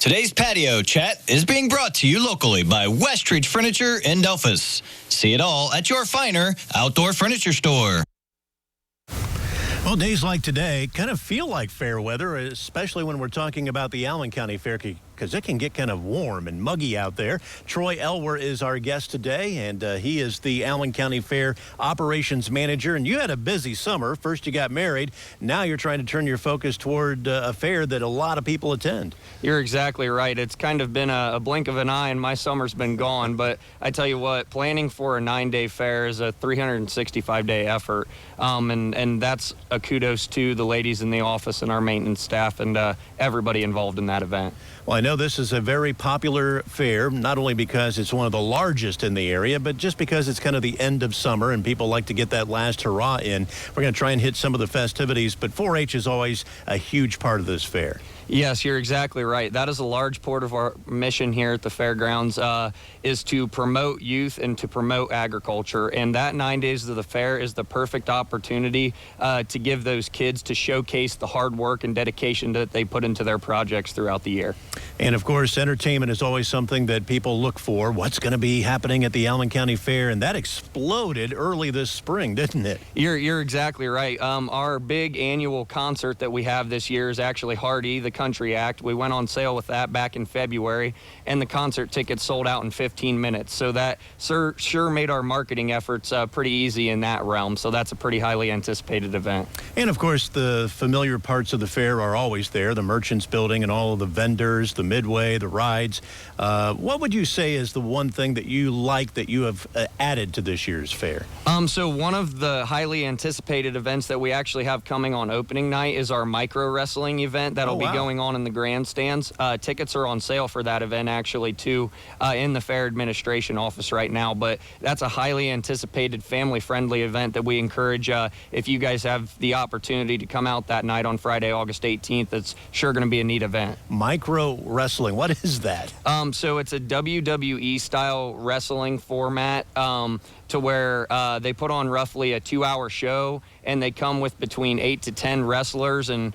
Today's patio chat is being brought to you locally by Westridge Furniture in Delphus. See it all at your finer outdoor furniture store. Well, days like today kind of feel like fair weather, especially when we're talking about the Allen County Fair, because it can get kind of warm and muggy out there. Troy Elwer is our guest today, and he is the Allen County Fair Operations Manager. And you had a busy summer. First you got married. Now you're trying to turn your focus toward a fair that a lot of people attend. You're exactly right. It's kind of been a blink of an eye, and my summer's been gone. But I tell you what, planning for a 9-day fair is a 365-day effort. And that's a kudos to the ladies in the office and our maintenance staff and everybody involved in that event. Well, I know this is a very popular fair, not only because it's one of the largest in the area, but just because it's kind of the end of summer and people like to get that last hurrah in. We're going to try and hit some of the festivities, but 4-H is always a huge part of this fair. Yes, you're exactly right. That is a large part of our mission here at the fairgrounds, is to promote youth and to promote agriculture. And that 9 days of the fair is the perfect opportunity to give those kids to showcase the hard work and dedication that they put into their projects throughout the year. And of course, entertainment is always something that people look for. What's going to be happening at the Allen County Fair? And that exploded early this spring, didn't it? You're exactly right. Our big annual concert that we have this year is actually Hardy, the country act. We went on sale with that back in February, and the concert tickets sold out in 15 minutes. So that sure made our marketing efforts pretty easy in that realm. So that's a pretty highly anticipated event. And of course, the familiar parts of the fair are always there, the Merchants Building and all of the vendors, the Midway, the rides. What would you say is the one thing that you like that you have added to this year's fair? So one of the highly anticipated events that we actually have coming on opening night is our micro wrestling event that'll be going on in the grandstands. Tickets are on sale for that event actually too in the fair administration office right now, but that's a highly anticipated family-friendly event that we encourage if you guys have the opportunity to come out that night on Friday, August 18th. It's sure going to be a neat event. Micro wrestling, what is that? So it's a WWE style wrestling format to where they put on roughly a 2-hour show, and they come with between 8 to 10 wrestlers and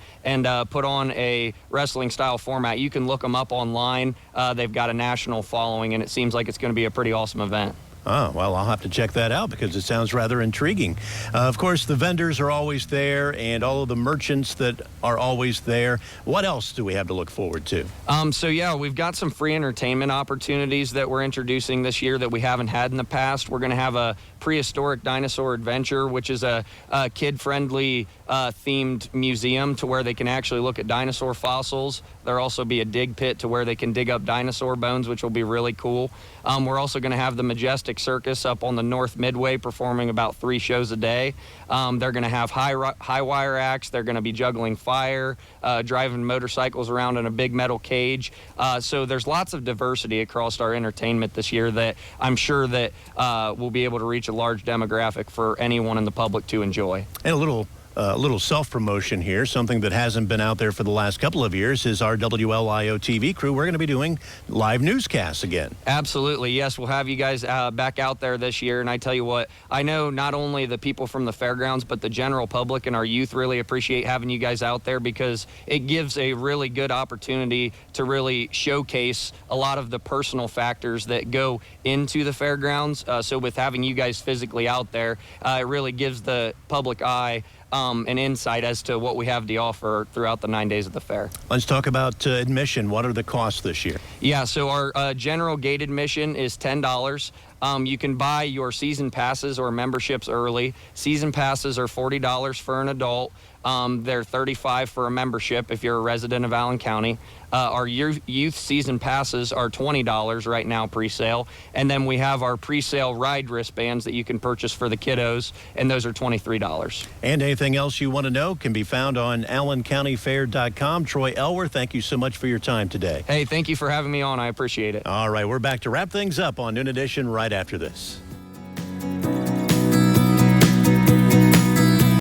put on a wrestling style format. You can look them up online. They've got a national following, and it seems like it's going to be a pretty awesome event. Oh, well, I'll have to check that out because it sounds rather intriguing. Of course, the vendors are always there and all of the merchants that are always there. What else do we have to look forward to? So, yeah, we've got some free entertainment opportunities that we're introducing this year that we haven't had in the past. We're going to have a prehistoric dinosaur adventure, which is a kid-friendly themed museum to where they can actually look at dinosaur fossils. There'll also be a dig pit to where they can dig up dinosaur bones, which will be really cool. We're also going to have the Majestic Circus up on the North Midway performing about 3 shows a day. They're going to have high wire acts. They're going to be juggling fire, driving motorcycles around in a big metal cage. So there's lots of diversity across our entertainment this year that I'm sure that we'll be able to reach a large demographic for anyone in the public to enjoy. And a little self-promotion here. Something that hasn't been out there for the last couple of years is our WLIO TV crew. We're going to be doing live newscasts again. Absolutely. Yes, we'll have you guys back out there this year. And I tell you what, I know not only the people from the fairgrounds, but the general public and our youth really appreciate having you guys out there because it gives a really good opportunity to really showcase a lot of the personal factors that go into the fairgrounds. So with having you guys physically out there, it really gives the public eye an insight as to what we have to offer throughout the 9 days of the fair. Let's talk about admission. What are the costs this year? Yeah, so our general gate admission is $10. You can buy your season passes or memberships early. Season passes are $40 for an adult. They're $35 for a membership if you're a resident of Allen County. Our youth season passes are $20 right now pre-sale. And then we have our pre-sale ride wristbands that you can purchase for the kiddos, and those are $23. And anything else you want to know can be found on AllenCountyFair.com. Troy Elwer, thank you so much for your time today. Hey, thank you for having me on. I appreciate it. All right, we're back to wrap things up on Noon Edition right after this.